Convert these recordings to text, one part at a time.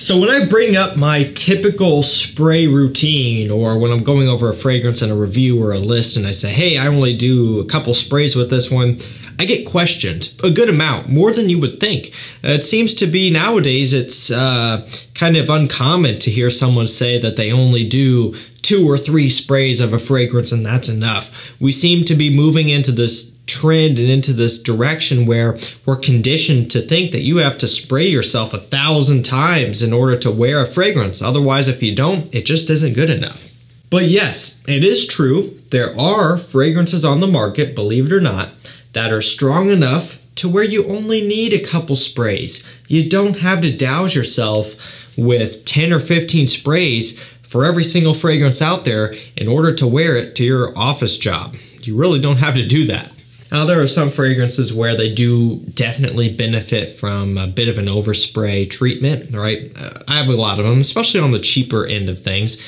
So when I bring up my typical spray routine, or when I'm going over a fragrance in a review or a list and I say, hey, I only do a couple sprays with this one, I get questioned a good amount, more than you would think. It seems to be nowadays it's kind of uncommon to hear someone say that they only do 2 or 3 sprays of a fragrance and that's enough. We seem to be moving into this trend and into this direction where we're conditioned to think that you have to spray yourself 1,000 times in order to wear a fragrance. Otherwise, if you don't, it just isn't good enough. But yes, it is true. There are fragrances on the market, believe it or not, that are strong enough to where you only need a couple sprays. You don't have to douse yourself with 10 or 15 sprays for every single fragrance out there in order to wear it to your office job. You really don't have to do that. Now, there are some fragrances where they do definitely benefit from a bit of an overspray treatment, right? I have a lot of them, especially on the cheaper end of things.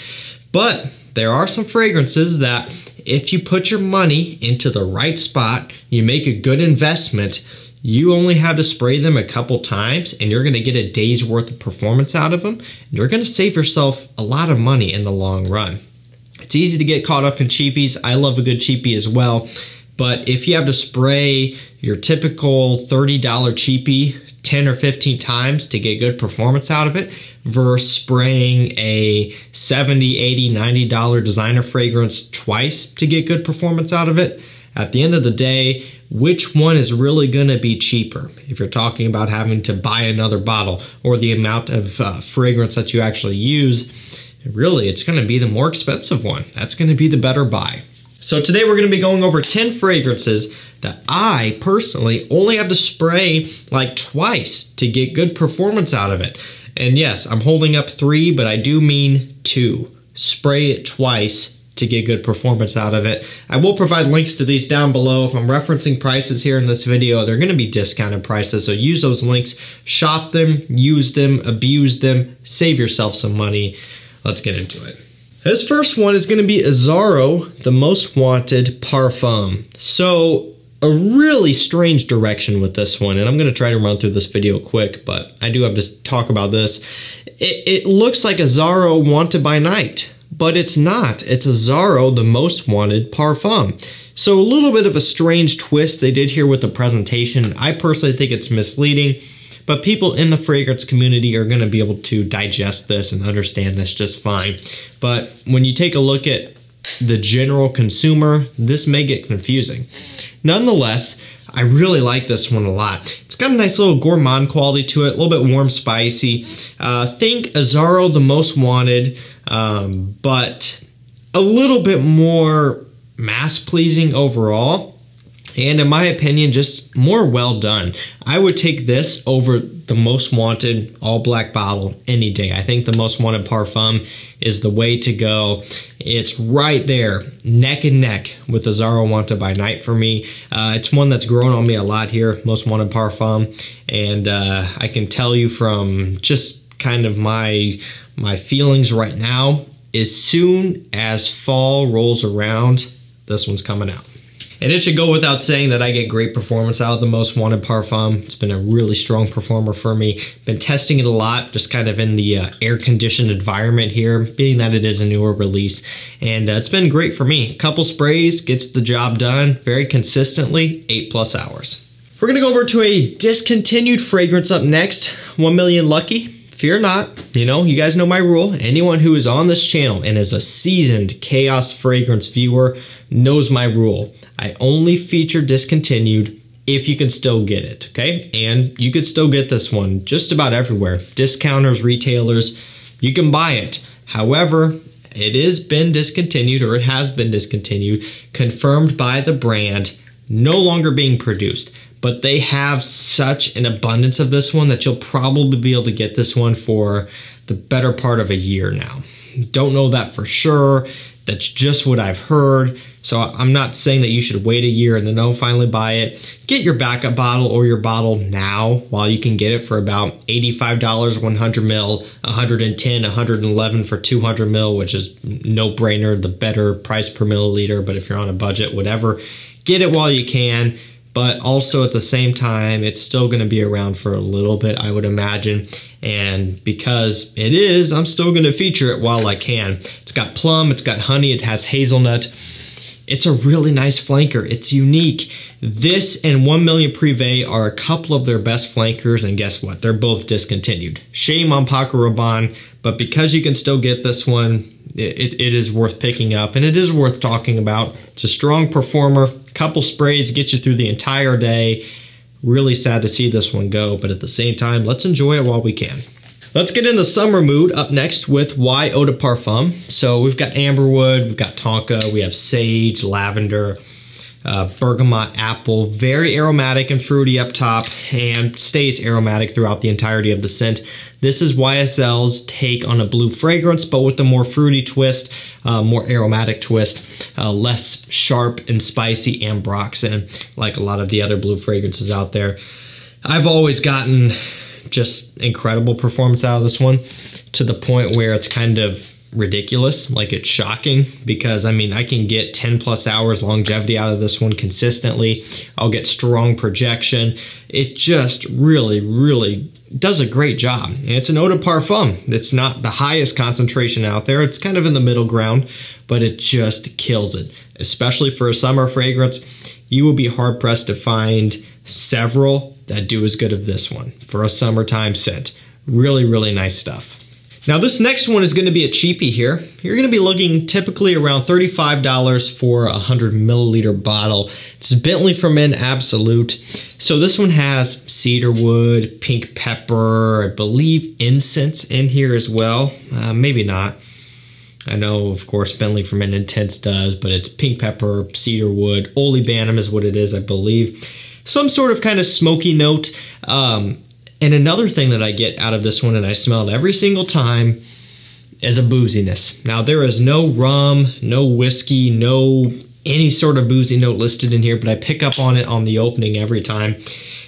But there are some fragrances that if you put your money into the right spot, you make a good investment, you only have to spray them a couple times and you're going to get a day's worth of performance out of them. You're going to save yourself a lot of money in the long run. It's easy to get caught up in cheapies. I love a good cheapie as well. But if you have to spray your typical $30 cheapie 10 or 15 times to get good performance out of it versus spraying a $70, $80, $90 designer fragrance twice to get good performance out of it, at the end of the day, which one is really going to be cheaper? If you're talking about having to buy another bottle or the amount of fragrance that you actually use, really it's going to be the more expensive one. That's going to be the better buy. So today we're going to be going over 10 fragrances that I personally only have to spray like twice to get good performance out of it. And yes, I'm holding up 3, but I do mean 2. Spray it twice to get good performance out of it. I will provide links to these down below. If I'm referencing prices here in this video, they're going to be discounted prices. So use those links, shop them, use them, abuse them, save yourself some money. Let's get into it. This first one is going to be AZZARO, the Most Wanted Parfum. So a really strange direction with this one, and I'm going to try to run through this video quick, but I do have to talk about this. It looks like AZZARO Wanted by Night, but it's not. It's AZZARO, the Most Wanted Parfum. So a little bit of a strange twist they did here with the presentation. I personally think it's misleading, but people in the fragrance community are going to be able to digest this and understand this just fine. But when you take a look at the general consumer, this may get confusing. Nonetheless, I really like this one a lot. It's got a nice little gourmand quality to it, a little bit warm, spicy. Think AZZARO, the Most Wanted, but a little bit more mass-pleasing overall. And in my opinion, just more well done. I would take this over the Most Wanted all black bottle any day. I think the Most Wanted Parfum is the way to go. It's right there, neck and neck with AZZARO Wanted by Night for me. It's one that's grown on me a lot here, Most Wanted Parfum. And I can tell you from just kind of my feelings right now, as soon as fall rolls around, this one's coming out. And it should go without saying that I get great performance out of the Most Wanted Parfum. It's been a really strong performer for me. Been testing it a lot, just kind of in the air-conditioned environment here, being that it is a newer release. And it's been great for me. A couple sprays, gets the job done very consistently, 8+ hours. We're going to go over to a discontinued fragrance up next, 1 Million Lucky. Fear not, you guys know my rule. Anyone who is on this channel and is a seasoned Chaos fragrance viewer knows my rule. I only feature discontinued if you can still get it, okay? And you could still get this one just about everywhere. Discounters, retailers, you can buy it. However, it has been discontinued, or it has been discontinued, confirmed by the brand, no longer being produced. But they have such an abundance of this one that you'll probably be able to get this one for the better part of a year now. Don't know that for sure. That's just what I've heard. So I'm not saying that you should wait a year and then finally buy it. Get your backup bottle or your bottle now while you can get it for about $85, 100 ml, $110, $111 for 200 ml, which is no brainer, the better price per milliliter. But if you're on a budget, whatever, get it while you can. but also at the same time, it's still going to be around for a little bit, I would imagine. And because it is, I'm still going to feature it while I can. It's got plum, it's got honey, it has hazelnut. It's a really nice flanker. It's unique. This and 1 Million Privé are a couple of their best flankers, and guess what? They're both discontinued. Shame on Paco Rabanne, but because you can still get this one, it is worth picking up, and it is worth talking about. It's a strong performer. Couple sprays get you through the entire day. Really sad to see this one go, but at the same time, let's enjoy it while we can. Let's get in the summer mood up next with Y Eau de Parfum. So we've got amberwood, we've got tonka, we have sage, lavender, bergamot, apple. Very aromatic and fruity up top, and stays aromatic throughout the entirety of the scent. This is YSL's take on a blue fragrance, but with a more fruity twist, more aromatic twist, less sharp and spicy ambroxan like a lot of the other blue fragrances out there. I've always gotten just incredible performance out of this one, to the point where it's kind of ridiculous, like it's shocking, because I mean, I can get 10+ hours longevity out of this one consistently. I'll get strong projection. It just really does a great job. And it's an eau de parfum. It's not the highest concentration out there. It's kind of in the middle ground, but it just kills it. Especially for a summer fragrance, you will be hard pressed to find several that do as good as this one for a summertime scent. Really nice stuff. Now this next one is going to be a cheapie here. You're going to be looking typically around $35 for a 100 milliliter bottle. It's Bentley for Men Absolute. So this one has cedarwood, pink pepper, I believe incense in here as well. Maybe not. I know, of course, Bentley for Men Intense does, but it's pink pepper, cedarwood, olibanum is what it is, I believe. Some sort of kind of smoky note. And another thing that I get out of this one, and I smell it every single time, is a booziness. Now, there is no rum, no whiskey, no any sort of boozy note listed in here, but I pick up on it on the opening every time.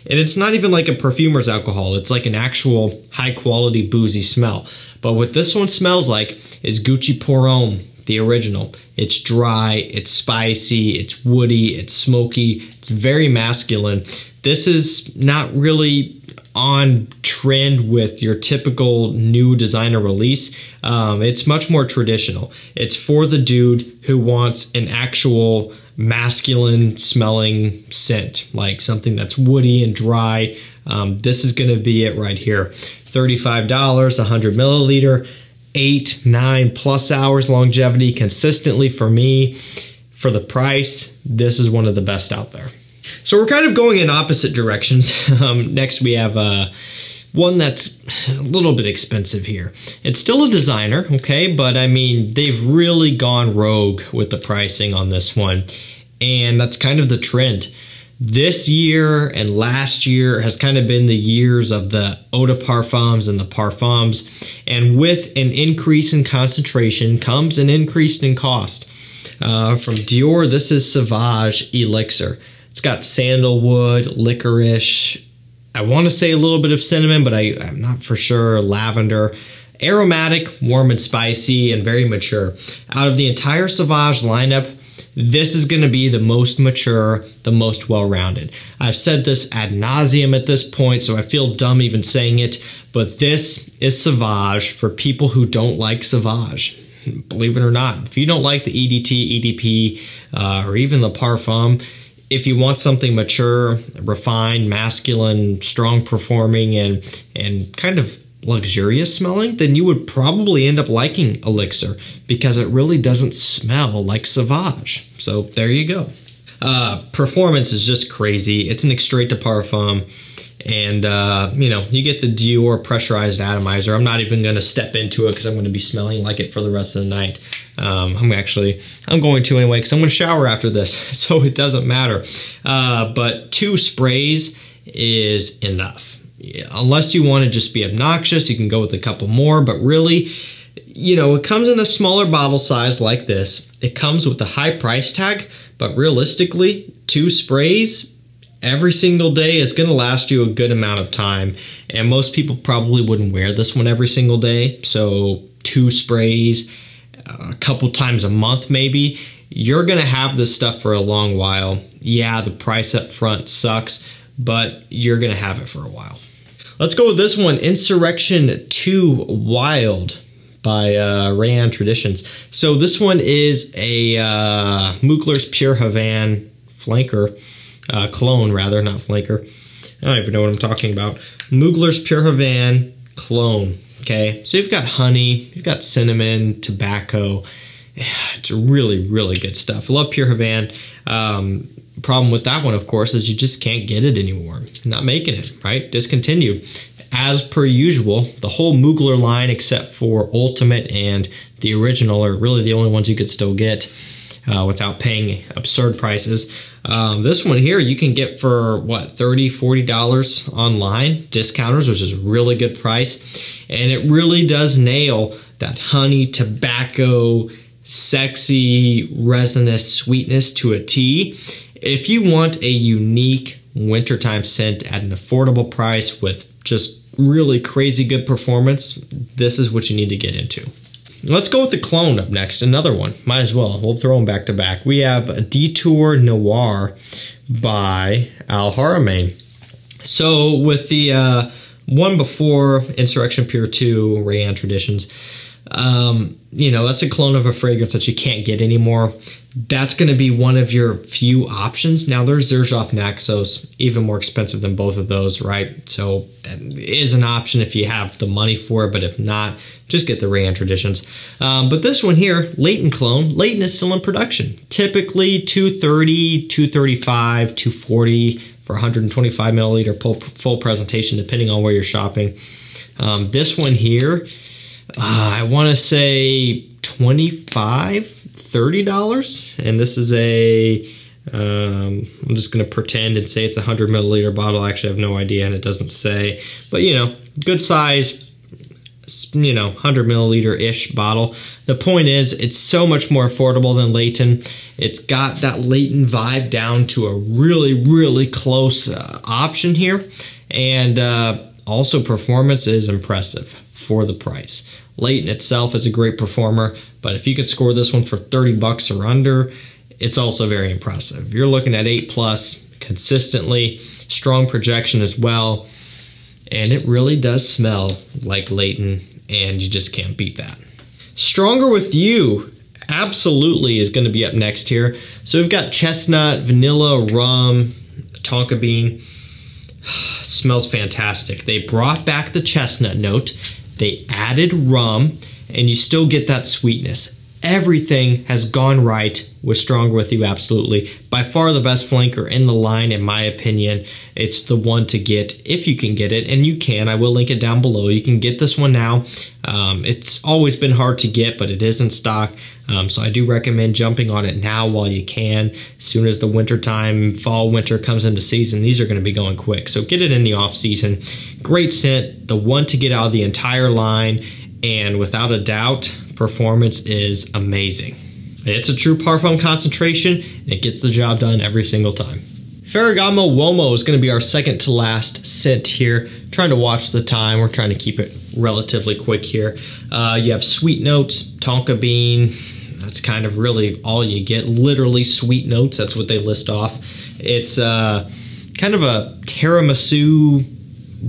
And it's not even like a perfumer's alcohol. It's like an actual high-quality boozy smell. But what this one smells like is Gucci Pour Homme, the original. It's dry, it's spicy, it's woody, it's smoky, it's very masculine. This is not really on trend with your typical new designer release. It's much more traditional. It's for the dude who wants an actual masculine smelling scent, like something that's woody and dry. This is going to be it right here. $35, 100 milliliter, 8-9+ hours longevity consistently for me. For the price, this is one of the best out there. So we're kind of going in opposite directions. Next we have one that's a little bit expensive here. It's still a designer, okay, but I mean, they've really gone rogue with the pricing on this one, and that's kind of the trend. This year and last year has kind of been the years of the eau de parfums and the parfums, and with an increase in concentration comes an increase in cost. From Dior, this is Sauvage Elixir. It's got sandalwood, licorice, I want to say a little bit of cinnamon, but I'm not for sure, lavender. Aromatic, warm and spicy, and very mature. Out of the entire Sauvage lineup, this is going to be the most mature, the most well-rounded. I've said this ad nauseum at this point, so I feel dumb even saying it, but this is Sauvage for people who don't like Sauvage. Believe it or not, if you don't like the EDT, EDP, or even the Parfum, if you want something mature, refined, masculine, strong performing, and kind of luxurious smelling, then you would probably end up liking Elixir, because it really doesn't smell like Sauvage. So there you go. Performance is just crazy. It's an extrait de parfum, and you know, you get the Dior pressurized atomizer. I'm not even going to step into it because I'm going to be smelling like it for the rest of the night. I'm going to anyway because I'm going to shower after this, so it doesn't matter. But 2 sprays is enough. Unless you want to just be obnoxious, you can go with a couple more, but really, you know, it comes in a smaller bottle size like this. It comes with a high price tag, but realistically, 2 sprays every single day is going to last you a good amount of time, and most people probably wouldn't wear this one every single day, so 2 sprays a couple times a month maybe, you're going to have this stuff for a long while. Yeah, the price up front sucks, but you're going to have it for a while. Let's go with this one, Insurrection 2 Wild by Rayan Traditions. So this one is a Mugler's Pure Havana flanker, clone rather, not flanker. I don't even know what I'm talking about. Mugler's Pure Havana clone. Okay, so you've got honey, you've got cinnamon, tobacco. It's really, really good stuff. I love Pure Havana. Problem with that one, of course, is you just can't get it anymore. Not making it, right? Discontinued. As per usual, the whole Mugler line, except for Ultimate and the original, are really the only ones you could still get without paying absurd prices. This one here you can get for, what, $30, $40 online, discounters, which is a really good price. And it really does nail that honey, tobacco, sexy, resinous sweetness to a T. If you want a unique wintertime scent at an affordable price with just really crazy good performance, this is what you need to get into. Let's go with the clone up next, another one. Might as well, we'll throw them back to back. We have a DETOUR Noir by HARAMAIN. So with the one before, Insurrection Pure 2, Rayan Traditions, you know, that's a clone of a fragrance that you can't get anymore. That's going to be one of your few options. Now there's Xerjoff Naxos, even more expensive than both of those, right? So that is an option if you have the money for it, but if not, just get the Rayan Traditions. But this one here, Leighton clone, Leighton is still in production. Typically $230, $235, $240 for 125 milliliter full presentation, depending on where you're shopping. This one here, I want to say $25, $30, and this is a I'm just going to pretend and say it's a 100 milliliter bottle. I actually have no idea, and it doesn't say, but you know, good size, you know, 100 milliliter ish bottle. The point is, it's so much more affordable than Leighton. It's got that Leighton vibe down to a really, really close option here, and also performance is impressive for the price. Leighton itself is a great performer, but if you could score this one for 30 bucks or under, it's also very impressive. You're looking at 8+ consistently, strong projection as well, and it really does smell like Leighton, and you just can't beat that. Stronger With You absolutely is going to be up next here. So we've got chestnut, vanilla, rum, tonka bean. Smells fantastic. They brought back the chestnut note. They added rum, and you still get that sweetness. Everything has gone right with Stronger With You, absolutely. By far the best flanker in the line, in my opinion. It's the one to get if you can get it, and you can. I will link it down below. You can get this one now. It's always been hard to get, but it is in stock. So I do recommend jumping on it now while you can. As soon as the winter time, fall, winter comes into season, these are going to be going quick. So get it in the off season. Great scent, the one to get out of the entire line, and without a doubt, performance is amazing. It's a true Parfum concentration, and it gets the job done every single time. Ferragamo UOMO is going to be our second to last scent here. Trying to watch the time. We're trying to keep it relatively quick here. You have sweet notes, tonka bean. That's kind of really all you get. Literally sweet notes. That's what they list off. It's kind of a tiramisu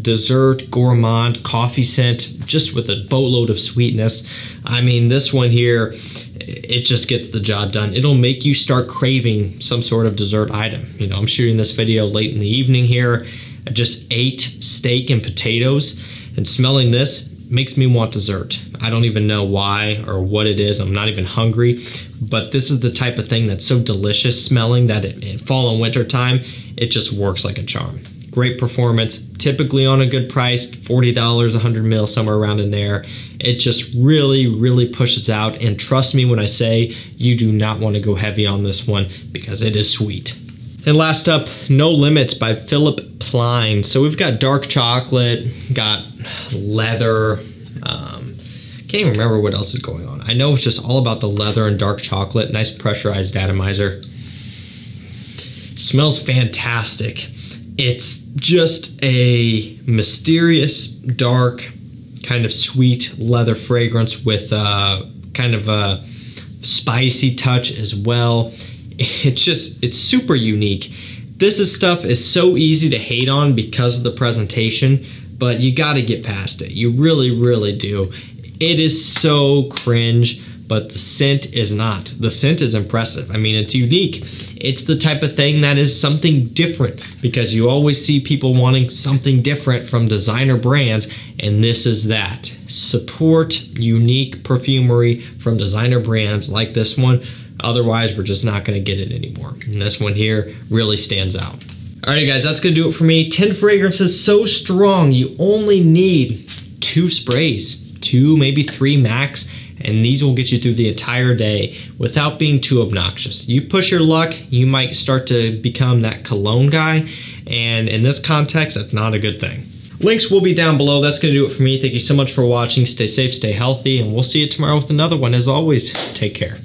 dessert gourmand coffee scent, just with a boatload of sweetness. I mean, this one here, it just gets the job done. It'll make you start craving some sort of dessert item. You know, I'm shooting this video late in the evening here. I just ate steak and potatoes, and smelling this makes me want dessert. I don't even know why or what it is. I'm not even hungry, but this is the type of thing that's so delicious smelling that in fall and winter time, it just works like a charm. Great performance, typically on a good price, $40, 100 mil, somewhere around in there. It just really, really pushes out, and trust me when I say you do not want to go heavy on this one because it is sweet. And last up, No Limits by PHILIPP PLEIN. So we've got dark chocolate, got leather, can't even remember what else is going on. I know it's just all about the leather and dark chocolate, nice pressurized atomizer. Smells fantastic. It's just a mysterious, dark, kind of sweet leather fragrance with kind of a spicy touch as well. It's super unique. This stuff is so easy to hate on because of the presentation, but you gotta get past it. You really, really do. It is so cringe, but the scent is not. The scent is impressive. I mean, it's unique. It's the type of thing that is something different, because you always see people wanting something different from designer brands, and this is that. Support unique perfumery from designer brands like this one. Otherwise, we're just not gonna get it anymore. And this one here really stands out. Alright guys, that's gonna do it for me. 10 fragrances, so strong. You only need 2 sprays, 2, maybe 3 max, and these will get you through the entire day without being too obnoxious. You push your luck, you might start to become that cologne guy, and in this context, that's not a good thing. Links will be down below. That's gonna do it for me. Thank you so much for watching. Stay safe, stay healthy, and we'll see you tomorrow with another one. As always, take care.